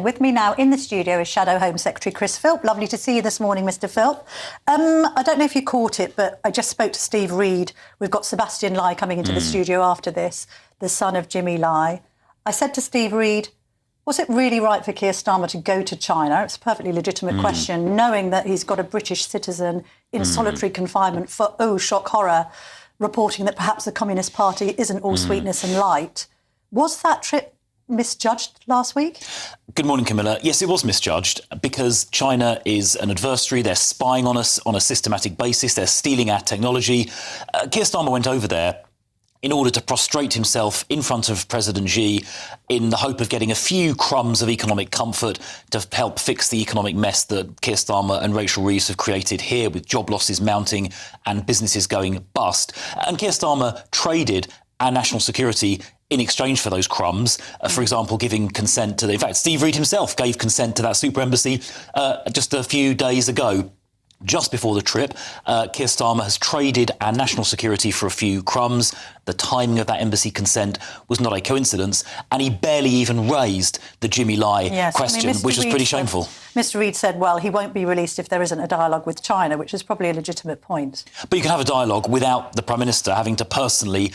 With me now in the studio is Shadow Home Secretary Chris Philp. Lovely to see you this morning, Mr Philp. I don't know if you caught it, but I just spoke to Steve Reid. We've got Sebastian Lai coming into the studio after this, the son of Jimmy Lai. I said to Steve Reid, was it really right for Keir Starmer to go to China? It's a perfectly legitimate question, knowing that he's got a British citizen in solitary confinement for, oh, shock horror, reporting that perhaps the Communist Party isn't all sweetness and light. Was that trip misjudged last week? Good morning, Camilla. Yes, it was misjudged because China is an adversary. They're spying on us on a systematic basis. They're stealing our technology. Keir Starmer went over there in order to prostrate himself in front of President Xi in the hope of getting a few crumbs of economic comfort to help fix the economic mess that Keir Starmer and Rachel Reeves have created here, with job losses mounting and businesses going bust. And Keir Starmer traded our national security in exchange for those crumbs, for example, giving consent to in fact, Steve Reid himself gave consent to that super embassy just a few days ago. Just before the trip, Keir Starmer has traded our national security for a few crumbs. The timing of that embassy consent was not a coincidence, and he barely even raised the Jimmy Lai question, which was pretty shameful. Mr Reid said, well, he won't be released if there isn't a dialogue with China, which is probably a legitimate point. But you can have a dialogue without the Prime Minister having to personally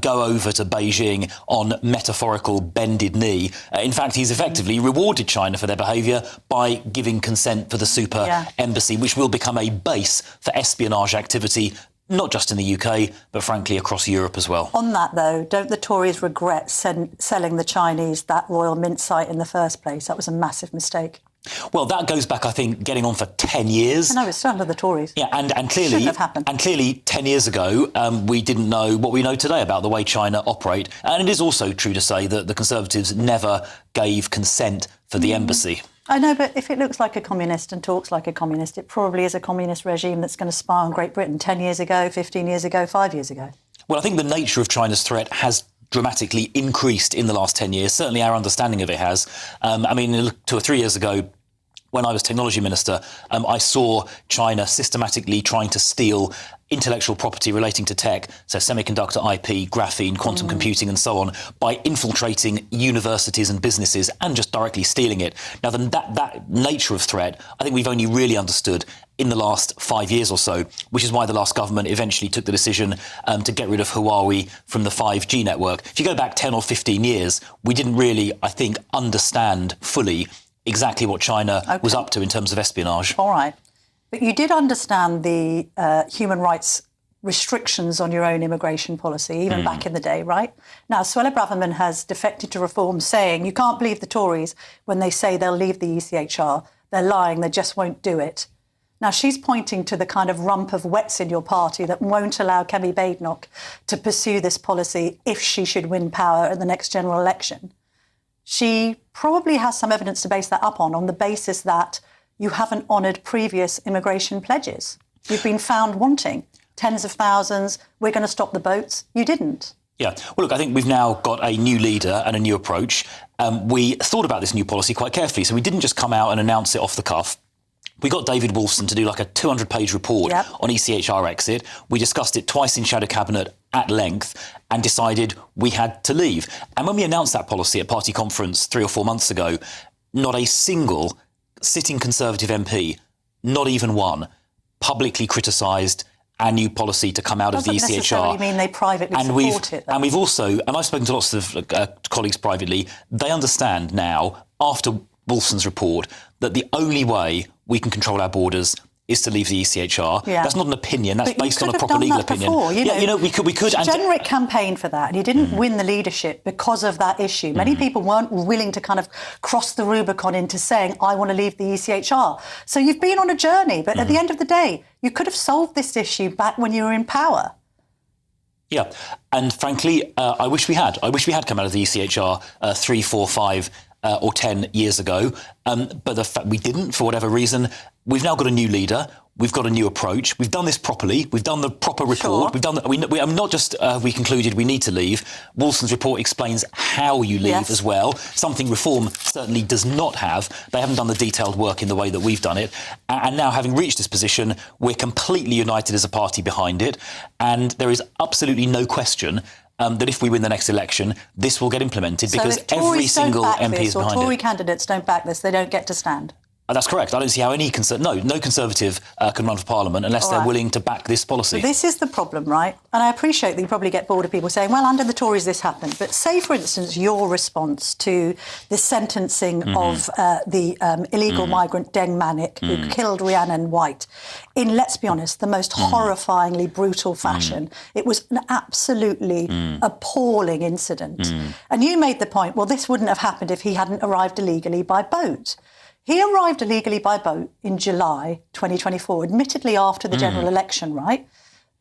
go over to Beijing on metaphorical bended knee. In fact, he's effectively rewarded China for their behaviour by giving consent for the super embassy, which will become a base for espionage activity, not just in the UK, but frankly across Europe as well. On that, though, don't the Tories regret selling the Chinese that Royal Mint site in the first place? That was a massive mistake. Well, that goes back, I think, getting on for 10 years. I know, it's still under the Tories. Yeah, and clearly, shouldn't have happened. And clearly 10 years ago, we didn't know what we know today about the way China operate. And it is also true to say that the Conservatives never gave consent for the embassy. I know, but if it looks like a communist and talks like a communist, it probably is a communist regime that's going to spy on Great Britain 10 years ago, 15 years ago, 5 years ago. Well, I think the nature of China's threat has dramatically increased in the last 10 years. Certainly our understanding of it has. 2 or 3 years ago, when I was Technology Minister, I saw China systematically trying to steal intellectual property relating to tech, so semiconductor IP, graphene, quantum computing and so on, by infiltrating universities and businesses and just directly stealing it. Now, that nature of threat, I think we've only really understood in the last 5 years or so, which is why the last government eventually took the decision to get rid of Huawei from the 5G network. If you go back 10 or 15 years, we didn't really, I think, understand fully exactly what China was up to in terms of espionage. All right. But you did understand the human rights restrictions on your own immigration policy, even back in the day, right? Now, Suella Braverman has defected to Reform, saying you can't believe the Tories when they say they'll leave the ECHR. They're lying, they just won't do it. Now, she's pointing to the kind of rump of wets in your party that won't allow Kemi Badenoch to pursue this policy if she should win power at the next general election. She probably has some evidence to base that up on the basis that you haven't honoured previous immigration pledges. You've been found wanting tens of thousands. We're going to stop the boats. You didn't. Yeah. Well, look, I think we've now got a new leader and a new approach. We thought about this new policy quite carefully, so we didn't just come out and announce it off the cuff. We got David Wolfson to do like a 200-page report on ECHR exit. We discussed it twice in Shadow Cabinet at length and decided we had to leave. And when we announced that policy at party conference 3 or 4 months ago, not a single sitting Conservative MP, not even one, publicly criticised our new policy to come out of the ECHR. Doesn't necessarily mean they privately support it, though. And we've also, and I've spoken to lots of colleagues privately, they understand now, after Wolfson's report, that the only way we can control our borders is to leave the ECHR. Yeah. That's not an opinion. That's based on a proper legal opinion. We could. Generic campaign for that. And you didn't win the leadership because of that issue. Many people weren't willing to kind of cross the Rubicon into saying, I want to leave the ECHR. So you've been on a journey, but at the end of the day, you could have solved this issue back when you were in power. Yeah, and frankly, I wish we had. I wish we had come out of the ECHR 3, 4, 5 or 10 years ago. But the fact we didn't, for whatever reason. We've now got a new leader. We've got a new approach. We've done this properly. We've done the proper report. Sure. We've done. We not just we concluded we need to leave. Wolfson's report explains how you leave as well. Something Reform certainly does not have. They haven't done the detailed work in the way that we've done it. And now, having reached this position, we're completely united as a party behind it. And there is absolutely no question that if we win the next election, this will get implemented because so if Tories every single don't back MP this, is behind or Tory it. candidates don't back this, they don't get to stand. That's correct. I don't see how any no Conservative can run for Parliament unless they're willing to back this policy. But this is the problem, right? And I appreciate that you probably get bored of people saying, well, under the Tories this happened. But say, for instance, your response to the sentencing of the illegal migrant Deng Manik, who killed Rhiannon Whyte, in, let's be honest, the most horrifyingly brutal fashion. It was an absolutely appalling incident. And you made the point, well, this wouldn't have happened if he hadn't arrived illegally by boat. He arrived illegally by boat in July 2024, admittedly after the general election, right?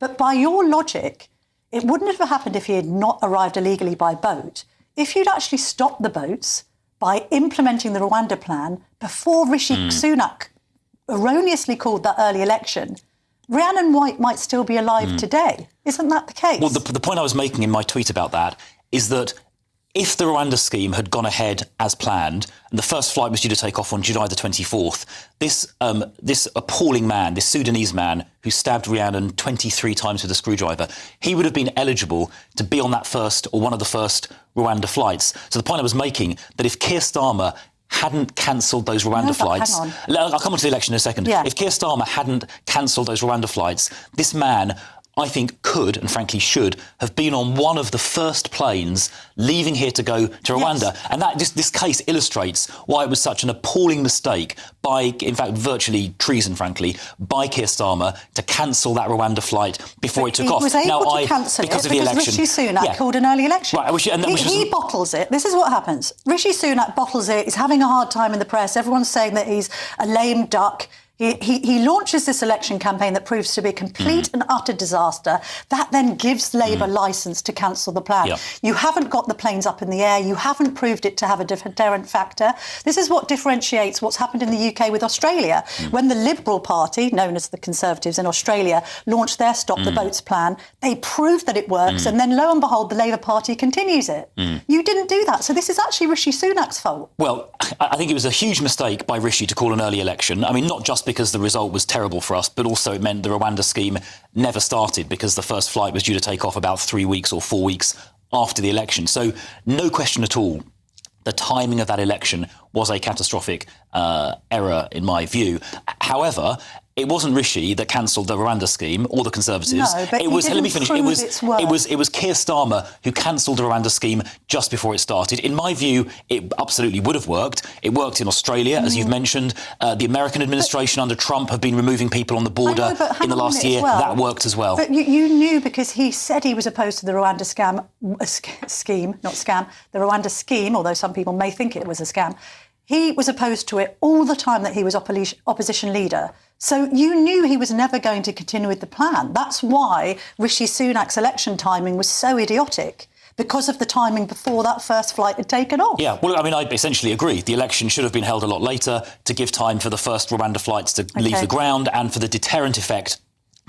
But by your logic, it wouldn't have happened if he had not arrived illegally by boat. If you'd actually stopped the boats by implementing the Rwanda plan before Rishi Sunak erroneously called that early election, Rhiannon Whyte might still be alive today. Isn't that the case? Well, the point I was making in my tweet about that is that if the Rwanda scheme had gone ahead as planned, and the first flight was due to take off on July the 24th, this appalling man, this Sudanese man who stabbed Rhiannon 23 times with a screwdriver, he would have been eligible to be on that first or one of the first Rwanda flights. So the point I was making, that if Keir Starmer hadn't cancelled those Rwanda flights... I'll come on to the election in a second. Yeah. If Keir Starmer hadn't cancelled those Rwanda flights, this man, I think, could, and frankly should, have been on one of the first planes leaving here to go to Rwanda. Yes. And that this case illustrates why it was such an appalling mistake by, in fact, virtually treason, frankly, by Keir Starmer to cancel that Rwanda flight before it took off. He was able to cancel it because Rishi Sunak called an early election. Right, he bottles it. This is what happens. Rishi Sunak bottles it. He's having a hard time in the press. Everyone's saying that he's a lame duck. He launches this election campaign that proves to be a complete and utter disaster. That then gives Labour licence to cancel the plan. Yep. You haven't got the planes up in the air. You haven't proved it to have a deterrent factor. This is what differentiates what's happened in the UK with Australia. When the Liberal Party, known as the Conservatives in Australia, launched their Stop the Boats plan, they proved that it works, and then lo and behold, the Labour Party continues it. You didn't do that. So this is actually Rishi Sunak's fault. Well, I think it was a huge mistake by Rishi to call an early election. I mean, not just because the result was terrible for us, but also it meant the Rwanda scheme never started because the first flight was due to take off about 3 weeks or 4 weeks after the election. So no question at all, the timing of that election was a catastrophic error in my view. However, it wasn't Rishi that cancelled the Rwanda scheme or the Conservatives. No, but it was. Let me finish. It was Keir Starmer who cancelled the Rwanda scheme just before it started. In my view, it absolutely would have worked. It worked in Australia, as you've mentioned. The American administration under Trump have been removing people on the border in the last year. That worked as well. But you knew because he said he was opposed to the Rwanda the Rwanda scheme, although some people may think it was a scam. He was opposed to it all the time that he was opposition leader. So you knew he was never going to continue with the plan. That's why Rishi Sunak's election timing was so idiotic, because of the timing before that first flight had taken off. Yeah, well, I mean, I essentially agree. The election should have been held a lot later to give time for the first Rwanda flights to leave the ground and for the deterrent effect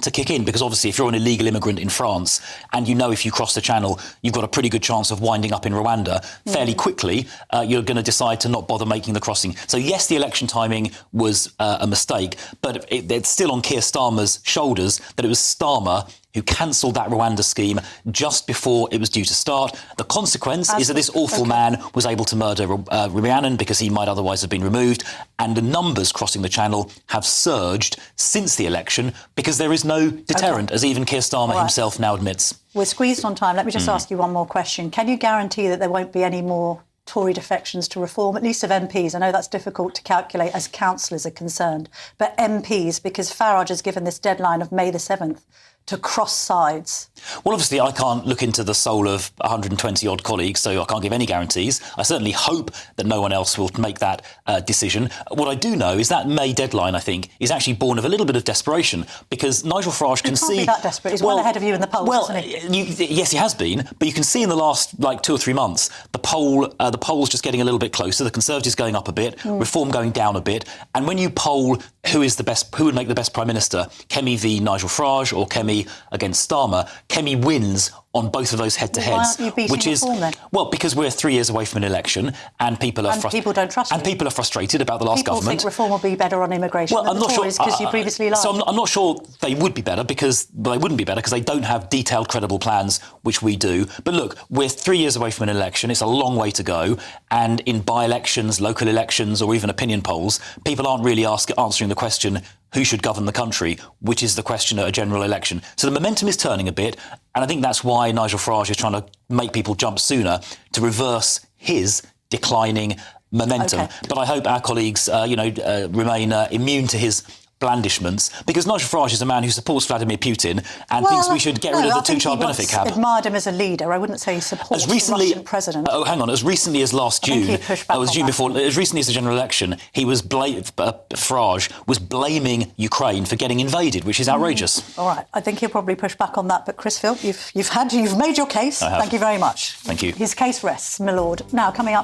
to kick in, because obviously if you're an illegal immigrant in France and you know if you cross the channel you've got a pretty good chance of winding up in Rwanda fairly quickly, you're going to decide to not bother making the crossing. So yes, the election timing was a mistake, but it's still on Keir Starmer's shoulders that it was Starmer who cancelled that Rwanda scheme just before it was due to start. The consequence is that this awful man was able to murder Rhiannon because he might otherwise have been removed, and the numbers crossing the channel have surged since the election because there is no deterrent, as even Keir Starmer himself now admits. We're squeezed on time. Let me just ask you one more question. Can you guarantee that there won't be any more Tory defections to reform, at least of MPs? I know that's difficult to calculate as councillors are concerned, but MPs, because Farage has given this deadline of May the 7th to cross sides. Well, obviously, I can't look into the soul of 120-odd colleagues, so I can't give any guarantees. I certainly hope that no one else will make that decision. What I do know is that May deadline, I think, is actually born of a little bit of desperation, because Nigel Farage can see... He can't be that desperate. He's well ahead of you in the polls, isn't he? Yes, he has been, but you can see in the last, 2 or 3 months, the poll's just getting a little bit closer, the Conservatives going up a bit, Reform going down a bit, and when you poll who would make the best Prime Minister, Kemi v Nigel Farage or Kemi against Starmer, Kemi wins on both of those head-to-heads. Why aren't you beating reform then? Well, because we're 3 years away from an election and people are people don't trust you. And people are frustrated about the last People government. think reform will be better on immigration than the Tories because you previously lied. So I'm not sure they would be better because they wouldn't be better because they don't have detailed, credible plans, which we do. But look, we're 3 years away from an election. It's a long way to go. And in by-elections, local elections, or even opinion polls, people aren't really answering the question, who should govern the country, which is the question at a general election. So the momentum is turning a bit, and I think that's why Nigel Farage is trying to make people jump sooner to reverse his declining momentum. Okay. But I hope our colleagues, remain immune to his blandishments, because Nigel Farage is a man who supports Vladimir Putin and thinks we should get rid of the two-child benefit cap. I admired him as a leader. I wouldn't say he supports the Russian president. Oh, hang on. As recently as last June, as recently as the general election, Farage was blaming Ukraine for getting invaded, which is outrageous. All right. I think he'll probably push back on that. But Chris Philp, you've made your case. I have. Thank you very much. Thank you. His case rests, my lord. Now, coming up.